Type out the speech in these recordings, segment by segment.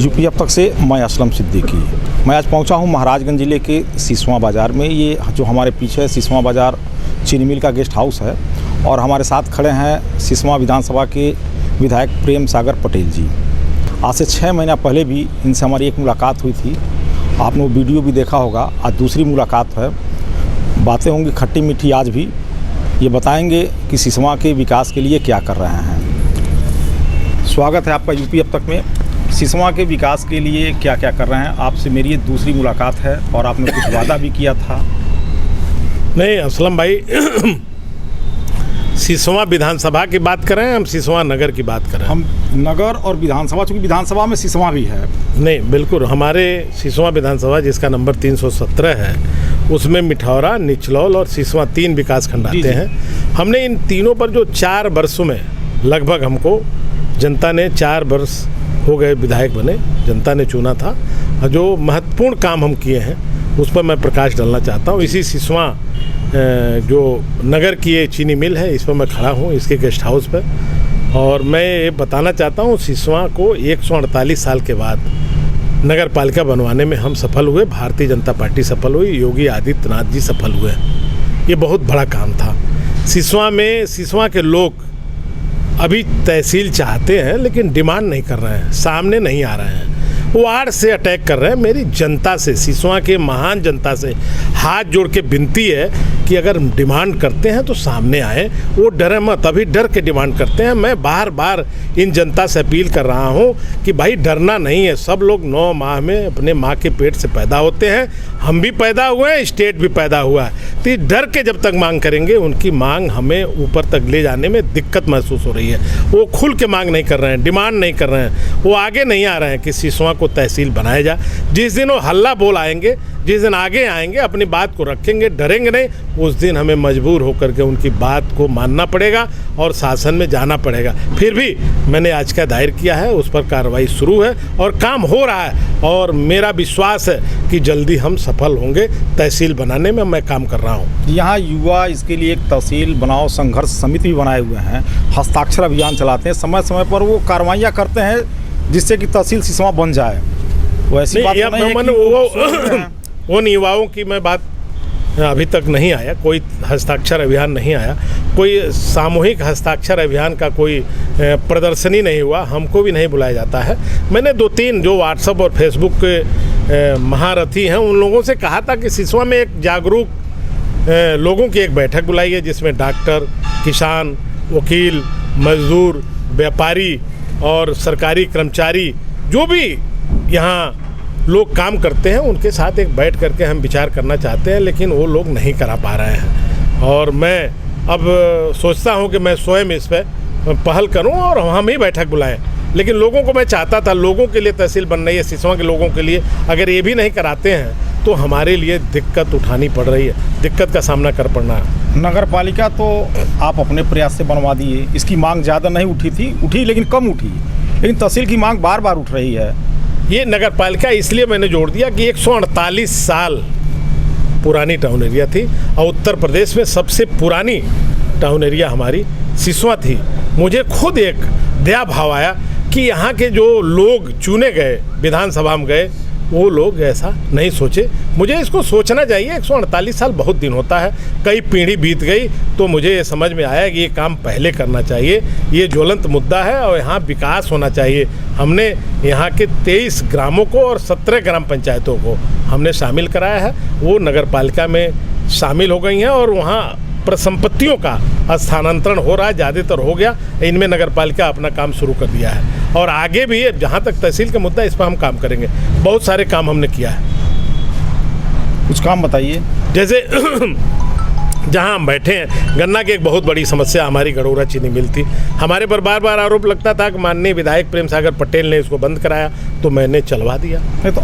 UP अब तक से मैं असलम सिद्दीकी। मैं आज पहुंचा हूं महाराजगंज ज़िले के सिसवा बाज़ार में। ये जो हमारे पीछे है सिसवा बाज़ार चीनी मिल का गेस्ट हाउस है और हमारे साथ खड़े हैं सिसवा विधानसभा के विधायक प्रेम सागर पटेल जी। आज से 6 महीना पहले भी इनसे हमारी एक मुलाकात हुई थी, आपने वो वीडियो भी देखा होगा। आज दूसरी मुलाकात है, बातें होंगी खट्टी मीठी। आज भी ये बताएंगे कि सिसवा के विकास के लिए क्या कर रहे हैं। स्वागत है आपका यूपी अब तक में। सिसवा के विकास के लिए क्या क्या कर रहे हैं, आपसे मेरी ये दूसरी मुलाकात है और आपने कुछ वादा भी किया था। नहीं असलम भाई, सिसवा विधानसभा की बात कर रहे हैं, हम सिसवा नगर की बात कर रहे हैं। हम नगर और विधानसभा, चूँकि विधानसभा में सिसवा भी है। नहीं बिल्कुल, हमारे सिसवा विधानसभा जिसका नंबर 317 है उसमें मिठौरा, निचलौल और सिसवा 3 विकास खंड आते हैं। हमने इन तीनों पर जो 4 वर्षों में लगभग हमको जनता ने 4 वर्ष हो गए विधायक बने, जनता ने चुना था, और जो महत्वपूर्ण काम हम किए हैं उस पर मैं प्रकाश डालना चाहता हूँ। इसी सिसवा जो नगर की ये चीनी मिल है, इस पर मैं खड़ा हूँ, इसके गेस्ट हाउस पर। और मैं ये बताना चाहता हूँ, सिसवा को 148 साल के बाद नगर पालिका बनवाने में हम सफल हुए, भारतीय जनता पार्टी सफल हुई, योगी आदित्यनाथ जी सफल हुए। ये बहुत बड़ा काम था। सिसवा के लोग अभी तहसील चाहते हैं लेकिन डिमांड नहीं कर रहे हैं, सामने नहीं आ रहे हैं, वार्ड से अटैक कर रहे हैं। मेरी जनता से, सिसवा के महान जनता से हाथ जोड़ के विनती है कि अगर डिमांड करते हैं तो सामने आए, वो डरे मत। अभी डर के डिमांड करते हैं। मैं बार बार इन जनता से अपील कर रहा हूँ कि भाई डरना नहीं है। सब लोग 9 माह में अपने माँ के पेट से पैदा होते हैं, हम भी पैदा हुए हैं, स्टेट भी पैदा हुआ है। तो डर के जब तक मांग करेंगे, उनकी मांग हमें ऊपर तक ले जाने में दिक्कत महसूस हो रही है। वो खुल के मांग नहीं कर रहे हैं, डिमांड नहीं कर रहे हैं, वो आगे नहीं आ रहे हैं कि सिसवा को तहसील बनाया जाए। जिस दिन वो हल्ला बोल आएंगे, जिस दिन आगे आएंगे, अपनी बात को रखेंगे, डरेंगे नहीं, उस दिन हमें मजबूर होकर के उनकी बात को मानना पड़ेगा और शासन में जाना पड़ेगा। फिर भी मैंने आज का दायर किया है, उस पर कार्रवाई शुरू है और काम हो रहा है और मेरा विश्वास है कि जल्दी हम सफल होंगे। तहसील बनाने में मैं काम कर रहा हूँ। यहाँ युवा इसके लिए एक तहसील बनाओ संघर्ष समिति भी बनाए हुए हैं, हस्ताक्षर अभियान चलाते हैं, समय समय पर वो कार्रवाइयाँ करते हैं जिससे कि तहसील सिसवा बन जाए। वो ऐसी बात नहीं है कि वो युवाओं की मैं बात अभी तक नहीं आया, कोई हस्ताक्षर अभियान नहीं आया, कोई सामूहिक हस्ताक्षर अभियान का कोई प्रदर्शनी नहीं हुआ, हमको भी नहीं बुलाया जाता है। मैंने 2-3 जो व्हाट्सएप और फेसबुक के महारथी हैं उन लोगों से कहा था कि सिसवा में एक जागरूक लोगों की एक बैठक बुलाई है जिसमें डॉक्टर, किसान, वकील, मजदूर, व्यापारी और सरकारी कर्मचारी जो भी यहाँ लोग काम करते हैं उनके साथ एक बैठ करके हम विचार करना चाहते हैं, लेकिन वो लोग नहीं करा पा रहे हैं। और मैं अब सोचता हूं कि मैं स्वयं इस पर पहल करूं और हम ही बैठक बुलाएं। लेकिन लोगों को मैं चाहता था, लोगों के लिए तहसील बन रही है, सिसवा के लोगों के लिए, अगर ये भी नहीं कराते हैं तो हमारे लिए दिक्कत उठानी पड़ रही है, दिक्कत का सामना कर पड़ना है। नगर पालिका तो आप अपने प्रयास से बनवा दिए, इसकी मांग ज़्यादा नहीं उठी थी, उठी लेकिन कम उठी, लेकिन तहसील की मांग बार बार उठ रही है। ये नगर पालिका इसलिए मैंने जोड़ दिया कि 148 साल पुरानी टाउन एरिया थी और उत्तर प्रदेश में सबसे पुरानी टाउन एरिया हमारी सिसवा थी। मुझे खुद एक दया भाव आया कि यहाँ के जो लोग चुने गए, विधानसभा में गए, वो लोग ऐसा नहीं सोचे। मुझे इसको सोचना चाहिए। 148 साल बहुत दिन होता है, कई पीढ़ी बीत गई, तो मुझे ये समझ में आया कि ये काम पहले करना चाहिए। ये ज्वलंत मुद्दा है और यहाँ विकास होना चाहिए। हमने यहाँ के 23 ग्रामों को और 17 ग्राम पंचायतों को हमने शामिल कराया है, वो नगर पालिका में शामिल हो गई हैं और वहाँ प्रसंपत्तियों का स्थानांतरण हो रहा है, ज़्यादातर हो गया। इनमें नगर पालिका अपना काम शुरू कर दिया है और आगे भी जहाँ तक तहसील का मुद्दा, इस पर हम काम करेंगे। बहुत सारे काम हमने किया है। कुछ काम बताइए। जैसे जहाँ हम बैठे हैं, गन्ना की एक बहुत बड़ी समस्या हमारी गड़ोरा चीनी मिल थी। हमारे पर बार बार आरोप लगता था कि माननीय विधायक प्रेम सागर पटेल ने इसको बंद कराया, तो मैंने चलवा दिया। नहीं तो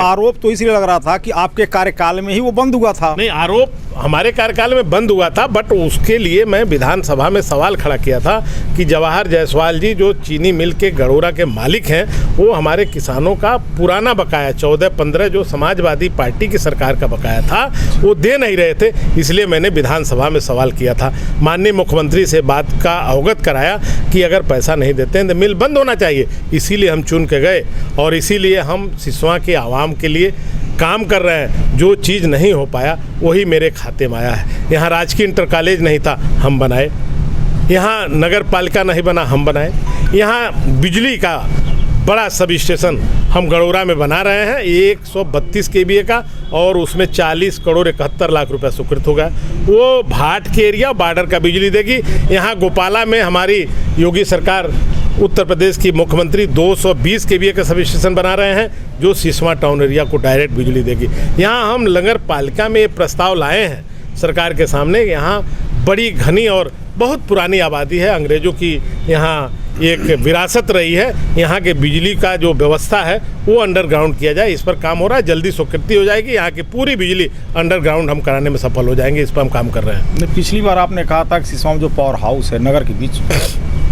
आरोप तो इसलिए लग रहा था कि आपके कार्यकाल में ही वो बंद हुआ था। नहीं, आरोप हमारे कार्यकाल में बंद हुआ था, बट उसके लिए मैं विधानसभा में सवाल खड़ा किया था कि जवाहर जायसवाल जी जो चीनी मिल के गड़ोरा के मालिक हैं, वो हमारे किसानों का पुराना बकाया 14-15 जो समाजवादी पार्टी की सरकार का बकाया था वो दे नहीं रहे थे, इसलिए मैंने विधानसभा में सवाल किया था, माननीय मुख्यमंत्री से बात का अवगत कराया कि अगर पैसा नहीं देते हैं तो मिल बंद होना चाहिए। इसीलिए हम चुन के गए और इसीलिए हम सिसवा के आवाम के लिए काम कर रहे हैं। जो चीज़ नहीं हो पाया वही मेरे खाते में आया है। यहाँ राजकीय इंटर कॉलेज नहीं था, हम बनाए। यहाँ नगर पालिका नहीं बना, हम बनाए। यहाँ बिजली का बड़ा सब स्टेशन हम गड़ोरा में बना रहे हैं, 132 kVA का, और उसमें 40 करोड़ 71 लाख रुपए स्वीकृत होगा। वो भाट के एरिया बॉर्डर का बिजली देगी। यहाँ गोपाला में हमारी योगी सरकार उत्तर प्रदेश की मुख्यमंत्री 220 kVA का सब स्टेशन बना रहे हैं, जो सिसवा टाउन एरिया को डायरेक्ट बिजली देगी। यहाँ हम नगर पालिका में प्रस्ताव लाए हैं सरकार के सामने। यहाँ बड़ी घनी और बहुत पुरानी आबादी है, अंग्रेज़ों की यहाँ एक विरासत रही है। यहाँ के बिजली का जो व्यवस्था है वो अंडरग्राउंड किया जाए, इस पर काम हो रहा है। जल्दी स्वीकृति हो जाएगी, यहाँ की पूरी बिजली अंडरग्राउंड हम कराने में सफल हो जाएंगे, इस पर हम काम कर रहे हैं। पिछली बार आपने कहा था कि सिसवा में जो पावर हाउस है नगर के बीच,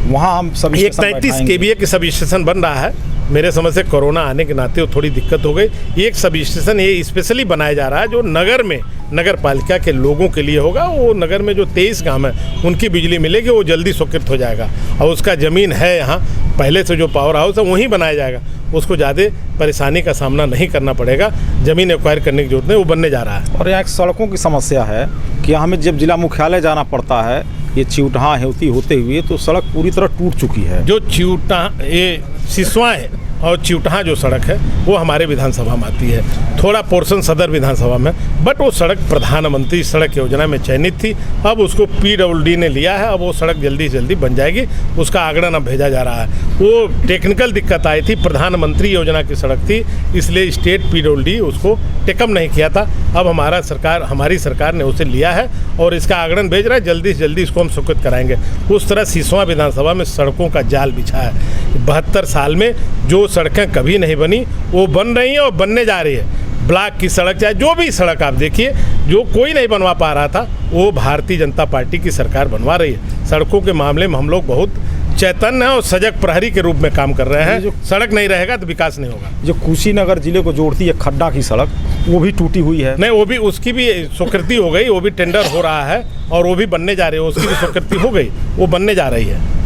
वहाँ हम सब 33 kVA के सब स्टेशन बन रहा है। मेरे समझ से कोरोना आने के नाते थोड़ी दिक्कत हो गई। एक सब स्टेशन ये स्पेशली बनाया जा रहा है जो नगर में नगर पालिका के लोगों के लिए होगा। वो नगर में जो 23 गाँव है उनकी बिजली मिलेगी, वो जल्दी स्वीकृत हो जाएगा। और उसका ज़मीन है यहाँ पहले से जो पावर हाउस है वहीं बनाया जाएगा, उसको ज़्यादा परेशानी का सामना नहीं करना पड़ेगा। ज़मीन एक्वायर करने की जरूरत नहीं, वो बनने जा रहा है। और यहाँ सड़कों की समस्या है कि हमें जब जिला मुख्यालय जाना पड़ता है ये चिउटहा हेवती होते हुए, तो सड़क पूरी तरह टूट चुकी है। जो चिउटहा ये सिसवा है और चिउटहा जो सड़क है वो हमारे विधानसभा में आती है, थोड़ा पोर्शन सदर विधानसभा में, बट वो सड़क प्रधानमंत्री सड़क योजना में चयनित थी। अब उसको PWD ने लिया है, अब वो सड़क जल्दी से जल्दी बन जाएगी। उसका आगड़न अब भेजा जा रहा है। वो टेक्निकल दिक्कत आई थी, प्रधानमंत्री योजना की सड़क थी, इसलिए स्टेट PWD उसको टेकअप नहीं किया था। अब हमारी सरकार ने उसे लिया है और इसका आगड़न भेज रहा है। जल्दी से जल्दी इसको हम स्वीकृत कराएंगे। उस तरह सिसवा विधानसभा में सड़कों का जाल बिछा है। 72 साल में जो सड़कें कभी नहीं बनी वो बन रही हैं और बनने जा रही है। ब्लॉक की सड़क, चाहे जो भी सड़क आप देखिए, जो कोई नहीं बनवा पा रहा था वो भारतीय जनता पार्टी की सरकार बनवा रही है। सड़कों के मामले में हम लोग बहुत चैतन्य हैं और सजग प्रहरी के रूप में काम कर रहे हैं। सड़क नहीं रहेगा तो विकास नहीं होगा। जो कुशीनगर जिले को जोड़ती है खड्डा की सड़क, वो भी टूटी हुई है। नहीं, वो भी, उसकी भी स्वीकृति हो गई, वो भी टेंडर हो रहा है और वो भी बनने जा रही है। उसकी भी स्वीकृति हो गई, वो बनने जा रही है।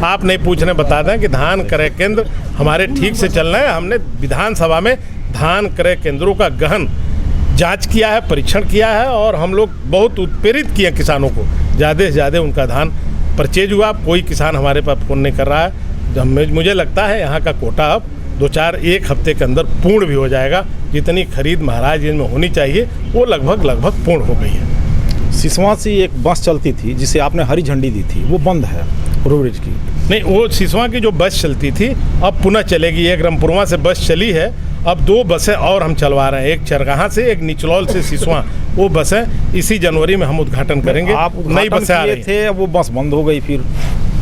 आप नहीं पूछने बता दें कि धान क्रय केंद्र हमारे ठीक से चल रहे हैं। हमने विधानसभा में धान क्रय केंद्रों का गहन जांच किया है, परीक्षण किया है और हम लोग बहुत उत्प्रेरित किए किसानों को, ज़्यादा से ज़्यादा उनका धान परचेज हुआ। कोई किसान हमारे पास फ़ोन नहीं कर रहा है। मुझे लगता है यहाँ का कोटा अब 1 हफ्ते के अंदर पूर्ण भी हो जाएगा। जितनी खरीद महाराजगंज में होनी चाहिए वो लगभग पूर्ण हो गई है। सिसवा से एक बस चलती थी जिसे आपने हरी झंडी दी थी, वो बंद है रोडवेज की। नहीं, वो सिसवा की जो बस चलती थी अब पुनः चलेगी। एक रामपुरवा से बस चली है, अब 2 बसें और हम चलवा रहे हैं, एक चरगाहा से, एक निचलौल से सिसवा। वो बसें इसी जनवरी में हम उद्घाटन करेंगे। आप नई बसें आ रही थे, वो बस बंद हो गई। फिर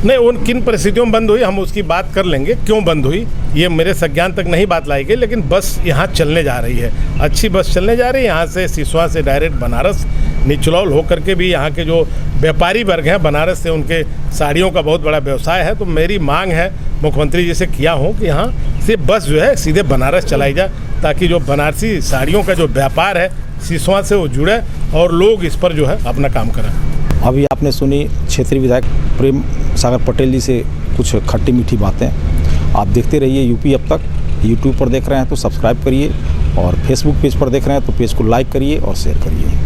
नहीं, उन किन परिस्थितियों में बंद हुई हम उसकी बात कर लेंगे, क्यों बंद हुई ये मेरे संज्ञान तक नहीं बात लाई गई। लेकिन बस यहाँ चलने जा रही है, अच्छी बस चलने जा रही है। यहाँ से सिसवा से डायरेक्ट बनारस, निचलौल होकर के भी यहाँ के जो व्यापारी वर्ग हैं बनारस से, उनके साड़ियों का बहुत बड़ा व्यवसाय है। तो मेरी मांग है मुख्यमंत्री जी से किया हूँ कि यहाँ से बस जो है सीधे बनारस चलाई जाए, ताकि जो बनारसी साड़ियों का जो व्यापार है सिसवा से वो जुड़े और लोग इस पर जो है अपना काम करें। अभी आपने सुनी क्षेत्रीय विधायक प्रेम सागर पटेल जी से कुछ खट्टी मीठी बातें। आप देखते रहिए यूपी अब तक। यूट्यूब पर देख रहे हैं तो सब्सक्राइब करिए और फेसबुक पेज पर देख रहे हैं तो पेज को लाइक करिए और शेयर करिए।